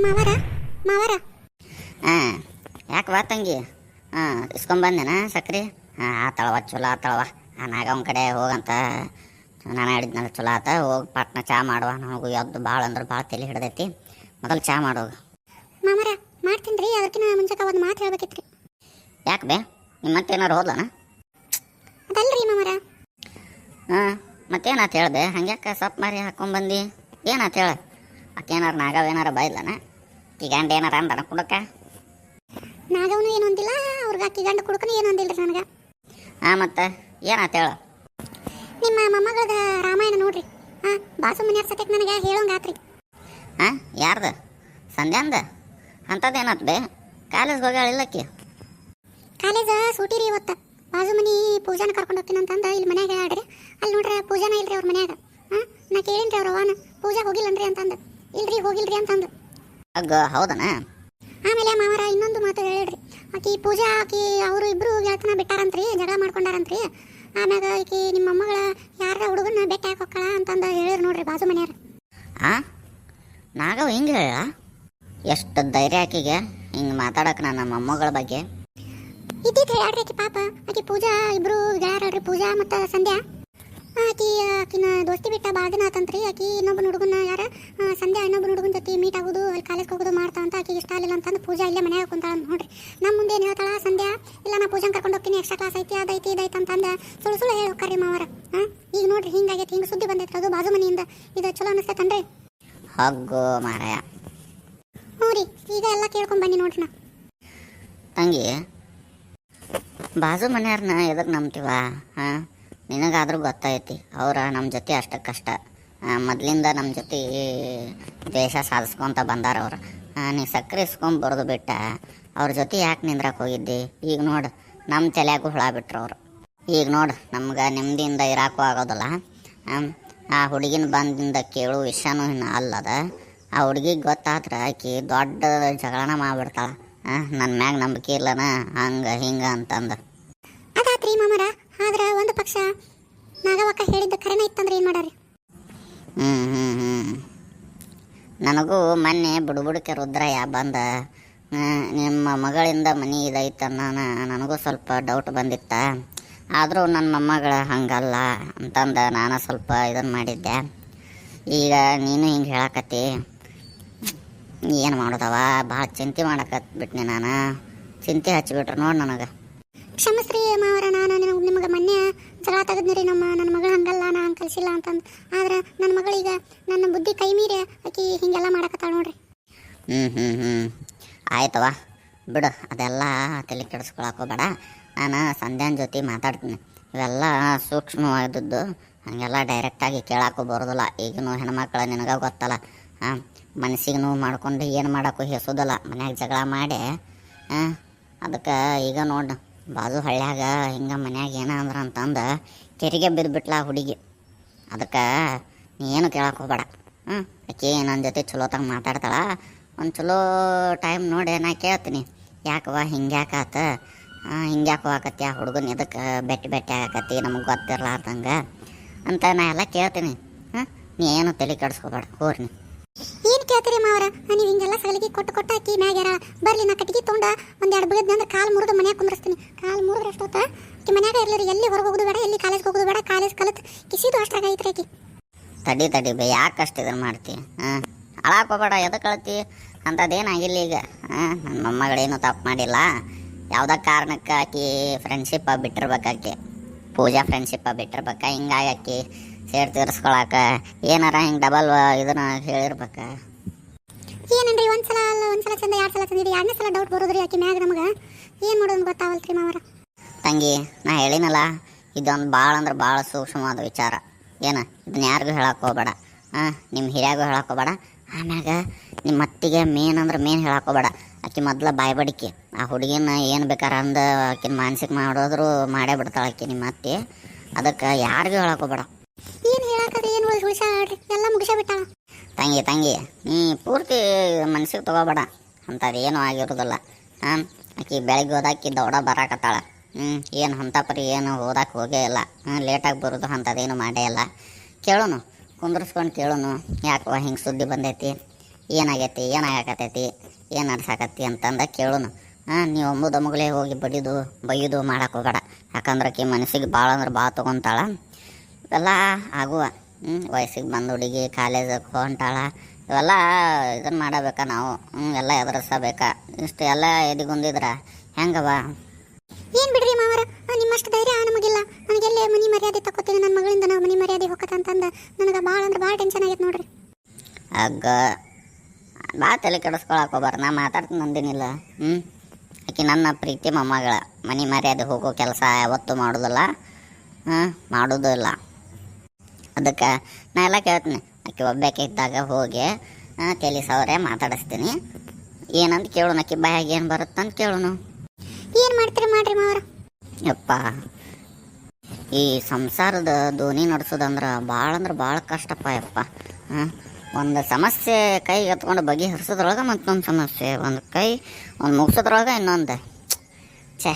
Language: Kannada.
ಮಾವರ ಮಾವರ ಹಾಂ ಯಾಕೆ ಬಾ ತಂಗಿ ಇಸ್ಕೊಂಬಂದೇನ ಸಕ್ರೆ ಆತಳವ ಚಲೋ ಆತಳವ ನಾಗವನ ಕಡೆ ಹೋಗಂತ ನಾನು ಹೇಳಿದ್ನಲ್ಲ ಚಲೋ ಆತ ಹೋಗಿ ಪಟ್ನ ಚಾ ಮಾಡುವ ನಮಗೂ ಯಾವ್ದು ಭಾಳ ಅಂದ್ರೆ ಭಾಳ ತಲೆ ಹಿಡ್ದೈತಿ ಮೊದಲು ಚಾ ಮಾಡೋದು. ಮಾವರ ಮಾಡ್ತೀನಿ ರೀ. ಅದಕ್ಕಿಂತ ಮುಂಚೆಕ ಒಂದು ಮಾತು ಹೇಳ್ಬೇಕಿತ್ತು ರೀ. ಯಾಕೆ ಬೇ ನಿಮ್ಮ ಮತ್ತೇನಾರು ಹೋದ್ಲನ? ಅದಲ್ರಿ ಮಾವರ. ಮತ್ತೇನಾತು ಹೇಳ್ದೆ ಹಂಗ್ಯಾಕೆ ಸೊಪ್ಪು ಮಾರಿ ಹಾಕ್ಕೊಂಬಂದು ಏನಾತು ಹೇಳ? ಆಕೇನಾರು ನಾಗವೇನಾರ ಬೈದ್ಲನ? ಈ ಗಂಡ ಏನಾರ ಅಂದನ ಕುಡಕ? ನಾಗವನು ಏನು ಅಂದಿಲ್ಲ, ಅವ್ರಿಗೆ ಅಕ್ಕಿ ಗಂಡ ಕುಡ್ಕನು ಏನು ಅಂದಿಲ್ಲ ರೀ ನನಗೆ. ಮತ್ತೆ ಏನಾತು ಹೇಳ? ನಿಮ್ಮ ಮೊಮ್ಮಗಳದ ರಾಮಾಯಣ ನೋಡ್ರಿ. ಬಾಸು ಮನ್ಯಾರ ಸತ್ಯಕ್ಕೆ ನನಗೆ ಹೇಳೋಂಗೆ ಆತ್ರಿ. ಯಾರ್ದು? ಸಂಧ್ಯಾಂದ? ಅಂಥದ್ದೇನಾತು ಬೇ? ಕಾಲೇಜ್ಗೆ ಹೋಗ್ಯಾಳಿಲ್ಲಕ್ಕಿ? ಕಾಲೇಜ್ ಸೂಟಿ ರೀ ಇವತ್ತು. ಬಾಜು ಮನಿ ಪೂಜಾನ ಕರ್ಕೊಂಡು ಹೋಗ್ತೀನಿ ಅಂತಂದು ಇಲ್ಲಿ ಮನ್ಯಾಗ ಹೇಳ್ರಿ. ಅಲ್ಲಿ ನೋಡ್ರಿ ಪೂಜಾನ ಇಲ್ರಿ ಅವ್ರ ಮನ್ಯಾಗ. ನಾ ಕೇಳಿನ್ರಿ ಅವ್ರ ಅವನ ಪೂಜಾ ಹೋಗಿಲ್ಲನ್ರಿ ಅಂತಂದು. ಇಲ್ರಿ ಹೋಗಿಲ್ರಿ ಅಂತಂದು. ಹೌದನ? ಆಮೇಲೆ ಮಾವರ ಇನ್ನೊಂದು ಮಾತು ಹೇಳಿಡ್ರಿ. ಆಕಿ ಪೂಜಾ ಆಕಿ ಅವರು ಇಬ್ರು ಗೆಳತನ ಬಿಟ್ಟಾರಂತ್ರಿ, ಜಗಳ ಮಾಡ್ಕೊಂಡಾರಂತ್ರಿ. ಆಮ್ಯಾಗ ಆಕಿ ನಿಮ್ಮ ಮೊಮ್ಮಗಳ ಯಾರ ಹುಡುಗನ ಬೆಟ್ಟ ಹಾಕಿ ಹೋಗ್ಕಳ ಅಂತಂದು ಹೇಳಿರಿ ನೋಡ್ರಿ ಬಾಜು ಮನೆಯವ್ರು. ನಾಗವ್ ಹಿಂಗೆ ಹೇಳ? ಎಷ್ಟು ಧೈರ್ಯ ಆಕಿಗೆ ಹಿಂಗೆ ಮಾತಾಡಕ್ಕೆ ನನ್ನ ಮೊಮ್ಮಗಳ ಬಗ್ಗೆ? ಇದ್ದಿದ್ದು ಹೇಳ್ರಿ ಆಕಿ ಪಾಪ. ಆಕಿ ಪೂಜಾ ಇಬ್ರು ಗೆಳಾರಲ್ರಿ, ಪೂಜಾ ಮತ್ತು ಸಂಧ್ಯಾ. ಆಕಿನ ದೋಸ್ತಿ ಬಿಟ್ಟ ಭಾಳ ದಿನ ಆತಂತ್ರಿ. ಆಕಿ ಇನ್ನೊಬ್ಬನ ಹುಡುಗನ ಯಾರ ಸಂಧ್ಯಾ ಇನ್ನೊಬ್ಬನ ಹುಡುಗನ ಜೊತೆ ಮೀಟ್ ಆಗೋದು ಅಲ್ಲಿ ಕಾಲೇಜ್ಗೆ ಹೋಗೋದು ಮಾಡ್ತಾ ಅಂತ ಆಕಿಗೆ ಇಷ್ಟ ಆಗಿಲ್ಲ ಅಂತಂದು ಪೂಜಾ ಇಲ್ಲೇ ಮನ್ಯಾಗ ಕುಂತಾಳ ನೋಡ್ರಿ. ನಮ್ಮ ಮುಂದೆ ಏನು ಹೇಳ್ತಾಳ ಸಂಧ್ಯಾ, ಇಲ್ಲ ನಾ ಪೂಜಾನ್ ಕರ್ಕೊಂಡು ಹೋಗ್ತೀನಿ, ಎಕ್ಸ್ಟ್ರಾ ಕ್ಲಾಸ್ ಐತಿ ಅದೈತಿ ಇದೈತಿ ಅಂತಂದು ಸುಳ್ಳು ಸುಳ್ಳು ಹೇಳಿ ಹೋಗ್ರಿ ಮಾವರ. ಈಗ ನೋಡ್ರಿ ಹಿಂಗಾಗೈತಿ, ಹಿಂಗೆ ಸುದ್ದಿ ಬಂದೈತ್ರಿ ಅದು ಬಾಜು ಮನೆಯಿಂದ. ಇದು ಚಲೋ ಅನಿಸ್ತೈತನ್ರಿ? ಹಗ್ಗೋ ಮಾರಾಯ. ಹ್ಞೂ ರೀ, ಈಗ ಎಲ್ಲ ಕೇಳ್ಕೊಂಡು ಬನ್ನಿ ನೋಡ್ರಿ. ನಾ ತಂಗಿ ಬಾಜು ಮನೆಯವ್ರನ್ನ ಎದಕ್ಕೆ ನಂಬ್ತೀವ? ನಿನಗಾದ್ರೂ ಗೊತ್ತೈತಿ ಅವ್ರ ನಮ್ಮ ಜೊತೆ ಅಷ್ಟಕ್ಕಷ್ಟ ಮೊದಲಿಂದ ನಮ್ಮ ಜೊತೆ ದ್ವೇಷ ಸಾಧಿಸ್ಕೊತ ಬಂದಾರ ಅವ್ರು. ನೀ ಸಕ್ಕರೆ ಇಸ್ಕೊಂಬರೋದು ಬಿಟ್ಟ ಅವ್ರ ಜೊತೆ ಯಾಕೆ ನಿಂದ್ರಕ್ಕೆ ಹೋಗಿದ್ದಿ? ಈಗ ನೋಡು ನಮ್ಮ ತಲೆಯಾಗೂ ಹುಳ ಬಿಟ್ರು ಅವರು. ಈಗ ನೋಡು ನಮ್ಗೆ ನೆಮ್ಮದಿಯಿಂದ ಇರಾಕೂ ಆಗೋದಿಲ್ಲ. ಆ ಹುಡುಗಿನ ಬಂದಿಂದ ಕೇಳು ವಿಷಯನೂ ಇನ್ನು ಅಲ್ಲದ. ಆ ಹುಡುಗಿಗೆ ಗೊತ್ತಾದ್ರೆ ಆಕಿ ದೊಡ್ಡ ಜಗಳನ ಮಾಡಿಬಿಡ್ತಾಳೆ. ನನ್ನ ಮ್ಯಾಗ ನಂಬಿಕೆ ಇಲ್ಲನ ಹಂಗೆ ಹಿಂಗೆ ಅಂತಂದು. ಅದಾತ್ರಿ ಮಾಮರ. ಆದ್ರೆ ಒಂದು ಪಕ್ಷ ನಾಗವಕ್ಕ ಹೇಳಿದ್ದ ಕರೆನ ಇತ್ತಂದ್ರೆ ಏನು ಮಾಡಾರಿ? ನನಗೂ ಮೊನ್ನೆ ಬುಡುಬುಡಕ್ಕೆ ರುದ್ರಯ್ಯ ಬಂದ ನಿಮ್ಮ ಮಗಳಿಂದ ಮನೆ ಇದೈತನ್ನ ನನಗೂ ಸ್ವಲ್ಪ ಡೌಟ್ ಬಂದಿತ್ತ. ಆದರೂ ನನ್ನ ಮೊಮ್ಮಗಳ ಹಂಗಲ್ಲ ಅಂತಂದು ನಾನು ಸ್ವಲ್ಪ ಇದನ್ನು ಮಾಡಿದ್ದೆ. ಈಗ ನೀನು ಹಿಂಗೆ ಹೇಳಕತ್ತಿ, ಏನು ಮಾಡೋದವ? ಭಾಳ ಚಿಂತೆ ಮಾಡಕತ್ಬಿಟ್ನಿ ನಾನು. ಚಿಂತೆ ಹಚ್ಚಿಬಿಟ್ರು ನೋಡಿ ನನಗೆ. ಕ್ಷಮಿಸ್ರಿ ಮಾವರ, ನಾನು ನಿಮಗೆ ಮೊನ್ನೆ ಜಗಳ ತೆಗೆದ್ನಿರಿ. ನನ್ನ ಮಗಳು ಹಂಗಲ್ಲ, ನಾ ಹಂಗೆ ಕಲಿಸಿಲ್ಲ ಅಂತಂದು. ಆದ್ರೆ ನನ್ನ ಮಗಳೀಗ ನನ್ನ ಬುದ್ಧಿ ಕೈ ಮೀರಿ ಆಕಿ ಹಿಂಗೆಲ್ಲ ಮಾಡಕತ್ತಾಳ ನೋಡ್ರಿ. ಆಯ್ತವ ಬಿಡು, ಅದೆಲ್ಲ ತಲೆ ಕೆಡಿಸ್ಕೊಳಕೋಬೇಡ. ನಾನು ಸಂಧ್ಯಾನ ಜೊತೆ ಮಾತಾಡ್ತೀನಿ. ಇವೆಲ್ಲ ಸೂಕ್ಷ್ಮವಾದದ್ದು, ಹಾಗೆಲ್ಲ ಡೈರೆಕ್ಟಾಗಿ ಕೇಳಕ್ಕೂ ಬರೋದಿಲ್ಲ. ಈಗಿನೂ ಹೆಣ್ಮಕ್ಳು ನಿನಗೆ ಗೊತ್ತಲ್ಲ, ಮನಸ್ಸಿಗೆ ನೋವು ಮಾಡ್ಕೊಂಡು ಏನು ಮಾಡೋಕ್ಕೂ ಹೆಸೋದಲ್ಲ. ಮನ್ಯಾಗ ಜಗಳ ಮಾಡಿ ಅದಕ್ಕೆ ಈಗ ನೋಡಿ ಬಾಜು ಹಳ್ಳ್ಯಾಗ ಹಿಂಗೆ ಮನ್ಯಾಗ ಏನ ಅಂದ್ರೆ ಅಂತಂದು ಕೆರಿಗೆ ಬಿದ್ದುಬಿಟ್ಲ ಹುಡುಗಿ. ಅದಕ್ಕೆ ನೀ ಏನು ಕೇಳಕ್ಕೆ ಹೋಗ್ಬೇಡ. ಆಕೆ ನನ್ನ ಜೊತೆ ಚಲೋತಾಗ ಮಾತಾಡ್ತಾಳ. ಒಂದು ಚಲೋ ಟೈಮ್ ನೋಡಿ ನಾ ಕೇಳ್ತೀನಿ, ಯಾಕವ್ವ ಹಿಂಗ್ಯಾಕಾತ, ಹಿಂಗ್ಯಾಕೆ ಹೋಗಕತ್ತಿ ಆ ಹುಡುಗನ ಎದಕ್ಕೆ ಬೆಟ್ಟಿ ಆಗಕತ್ತಿ ನಮಗೆ ಗೊತ್ತಿರ್ಲಾರ್ದಂಗೆ ಅಂತ ನಾ ಎಲ್ಲ ಕೇಳ್ತೀನಿ. ನೀ ಏನು ತಲೆ ಕೆಡಿಸ್ಕೋಬೇಡ, ಹೋರಿ. ಏನು ಕೇಳ್ತೀರಿ ಮಾವರ? ನೀವು ಹಿಂಗೆಲ್ಲ ಸಗಲಿಗೆ ಕೊಟ್ಟು ಆಕಿ ಮ್ಯಾಗ್ಯಾರ ಬರ್ಲಿ, ನಾ ಕಟ್ಟಿಗೆ ತೊಗೊಂಡ ಒಂದೆರಡು ಬಿಗದ್ ಅಂದ್ರೆ ಕಾಲು ಮುರಿದು ಮನ್ಯಾಗ ಕುಂದ್ರಸ್ತೀನಿ. ಕಾಲು ಮುರಿದ್ರೆ ಎಷ್ಟೊತ್ತ ಆಕಿ ಮನ್ಯಾಗ ಇರ್ಲಿರಿ. ಎಲ್ಲಿ ಹೊರಗೆ ಹೋಗೋದು ಬೇಡ, ಎಲ್ಲಿ ಕಾಲೇಜ್ಗೆ ಹೋಗೋದು ಬೇಡ. ಕಾಲೇಜ್ ಕಲಿತು ಕಿಸಿದು ಅಷ್ಟಾಗ ಐತ್ರಿ ಆಕಿ. ತಡಿ ಬೇ, ಯಾಕೆ ಅಷ್ಟು ಇದನ್ನು ಮಾಡ್ತಿ? ಅಳಾಕೋಬೇಡ, ಎದಕ್ಕೆ ಕಳ್ತಿ ಅಂಥದ್ದೇನಾಗಿಲ್ಲ. ಈಗ ನನ್ನ ಮೊಮ್ಮಗಳೇನು ತಪ್ಪು ಮಾಡಿಲ್ಲ. ಯಾವುದೇ ಕಾರಣಕ್ಕೆ ಆಕಿ ಫ್ರೆಂಡ್ಶಿಪ್ಪ ಬಿಟ್ಟಿರ್ಬೇಕಾಕಿ, ಪೂಜಾ ಫ್ರೆಂಡ್ಶಿಪ್ಪ ಬಿಟ್ಟಿರ್ಬೇಕ. ಹಿಂಗಾಗಿ ಆಕಿ ಸೇರ್ ತೀರಿಸ್ಕೊಳಕ ಏನಾರ ಹಿಂಗೆ ಡಬಲ್ ಇದನ್ನ ಹೇಳಿರ್ಬೇಕ. ಏನನ್ರಿ ಒಂದ್ಸಲ ಅಲ್ಲ ಒಂದ್ಸಲ ಚಂದ, ಎರಡು ಸಲ ಚಂದಿರಿ, ಎರಡನೇ ಸಲ ಡೌಟ್ ಬರೋದ್ರಿ ಆಕಿ ಮ್ಯಾಗ. ನಮಗೆ ಏನು ಮಾಡೋದು ಗೊತ್ತಾವಲ್ತ್ರಿ ಮಾವರ. ತಂಗಿ ನಾ ಹೇಳಿನಲ್ಲ, ಇದೊಂದು ಭಾಳ ಅಂದ್ರೆ ಭಾಳ ಸೂಕ್ಷ್ಮವಾದ ವಿಚಾರ. ಏನು ಇದನ್ನ ಯಾರಿಗೂ ಹೇಳಕ್ಕೆ ಹೋಗ್ಬೇಡ. ನಿಮ್ಮ ಹಿರಿಯಾಗೂ ಹೇಳಕ್ಕೆ ಹೋಗ್ಬೇಡ. ಆಮ್ಯಾಗ ನಿಮ್ಮ ಅತ್ತಿಗೆ ಮೇನ್ ಅಂದ್ರೆ ಮೇನ್ ಹೇಳಕ್ಕೆ ಹೋಗ್ಬೇಡ. ಆಕಿ ಮೊದಲ ಬಾಯ್ಬಡಿಕೆ. ಆ ಹುಡುಗಿನ ಏನು ಬೇಕಾರೆ ಅಂದು ಆಕಿನ ಮಾನಸಿಕ ಮಾಡೋದ್ರು ಮಾಡೇ ಬಿಡ್ತಾಳೆ ಆಕಿ ನಿಮ್ಮ ಅತ್ತಿ. ಅದಕ್ಕೆ ಯಾರಿಗೂ ಹೇಳಕ್ಕೆ ಹೋಗ್ಬೇಡ. ಏನು ಹೇಳಕ್ಕಾದ್ರೆ ಏನು ಉಳಿಸಾಡ್ರಿ, ಎಲ್ಲ ಮುಗಿಸ ಬಿಟ್ಟಾಳ. ತಂಗಿ ನೀ ಪೂರ್ತಿ ಮನ್ಸಿಗೆ ತೊಗೋಬೇಡ, ಅಂಥದ್ದು ಏನೂ ಆಗಿರೋದಿಲ್ಲ. ಆಕಿ ಬೆಳಗ್ಗೆ ಓದಾಕಿ ದೌಡ ಬರಾಕತ್ತಾಳ. ಏನು ಅಂಥ ಪರಿ ಏನು ಓದಕ್ಕೆ ಹೋಗೇ ಇಲ್ಲ. ಲೇಟಾಗಿ ಬರೋದು ಅಂಥದ್ದೇನು ಮಾಡೇ ಇಲ್ಲ. ಕೇಳೋನು ಕುಂದ್ರಿಸ್ಕೊಂಡು ಕೇಳೋನು, ಯಾಕವ ಹಿಂಗೆ ಸುದ್ದಿ ಬಂದೈತಿ, ಏನಾಗೈತಿ ಏನಾಗಕತ್ತೈತಿ ಏನು ನಡ್ಸಾಕತ್ತಿ ಅಂತಂದ ಕೇಳುನು. ನೀವು ಒಮ್ಮುದೊಮ್ಮಗಲೇ ಹೋಗಿ ಬೈಯೋದು ಮಾಡಕ್ಕೆ ಹೋಗಬೇಡ. ಯಾಕಂದ್ರೆ ಆಕಿ ಮನಸ್ಸಿಗೆ ಭಾಳ ಅಂದ್ರೆ ಭಾಳ ತೊಗೊತಾಳ. ಇವೆಲ್ಲ ಆಗುವ ವಯಸ್ಸಿಗೆ ಬಂದು ಹುಡುಗಿ ಕಾಲೇಜಕ್ಕೆ ಹೊಂಟಾಳ. ಇವೆಲ್ಲ ಇದನ್ನು ಮಾಡಬೇಕಾ ನಾವು, ಎಲ್ಲ ಎದುರಿಸಬೇಕಾ? ಇಷ್ಟು ಎಲ್ಲ ಎದಿಗುಂದಿದ್ರೆ ಹೆಂಗವ? ಏನು ಬಿಡ್ರಿ ಮಾವರ, ನಿಮ್ಮಷ್ಟು ಧೈರ್ಯ ನಮಗಿಲ್ಲ. ನನಗೆಲ್ಲೇ ಮನಿ ಮರ್ಯಾದೆ ತಗೋತೀನಿ, ನನ್ನ ಮಗಳಿಂದ ನಾವು ಮನಿ ಮರ್ಯಾದೆ ಹೊಕ್ಕತ್ತಂತಂದು ನನಗೆ ಭಾಳ ಅಂದ್ರೆ ಭಾಳ ಟೆನ್ಷನ್ ಆಗೈತೆ ನೋಡ್ರಿ. ಆಗ ಭಾಳ ತಲೆ ಕೆಡಿಸ್ಕೊಳಕ್ಕೆ ಹೋಗ್ಬಾರ್ದು. ನಾ ಮಾತಾಡ್ತೀನಿ ಅಂದಿನಿಲ್ಲ. ಆಕೆ ನನ್ನ ಪ್ರೀತಿ ಮೊಮ್ಮಗಳ. ಮನೆ ಮರ್ಯಾದೆ ಹೋಗೋ ಕೆಲಸ ಯಾವತ್ತೂ ಮಾಡೋದಿಲ್ಲ, ಮಾಡೋದು ಇಲ್ಲ. ಅದಕ್ಕೆ ನಾ ಎಲ್ಲ ಕೇಳ್ತೀನಿ. ಆಕೆ ಒಬ್ಬಾಕೆ ಇದ್ದಾಗ ಹೋಗಿ ತಲೆ ಸವರೇ ಮಾತಾಡಿಸ್ತೀನಿ. ಏನಂತ ಕೇಳೋಣ, ಆಕೆ ಬಾಯಾಗ ಏನು ಬರುತ್ತಂತ ಕೇಳೋಣ. ಏನು ಮಾಡ್ತೀರಿ ಮಾಡ್ರಿ ಮಾವರ. ಯಪ್ಪ, ಈ ಸಂಸಾರದ ದೋಣಿ ನಡೆಸೋದಂದ್ರೆ ಭಾಳ ಕಷ್ಟಪ್ಪ ಯಪ್ಪ. ಒಂದು ಸಮಸ್ಯೆ ಕೈಗೆ ಎತ್ಕೊಂಡು ಬಗೆಹರಿಸೋದ್ರೊಳಗೆ ಮತ್ತೊಂದು ಸಮಸ್ಯೆ, ಒಂದು ಮುಗಿಸೋದ್ರೊಳಗೆ ಇನ್ನೊಂದು. ಛೇ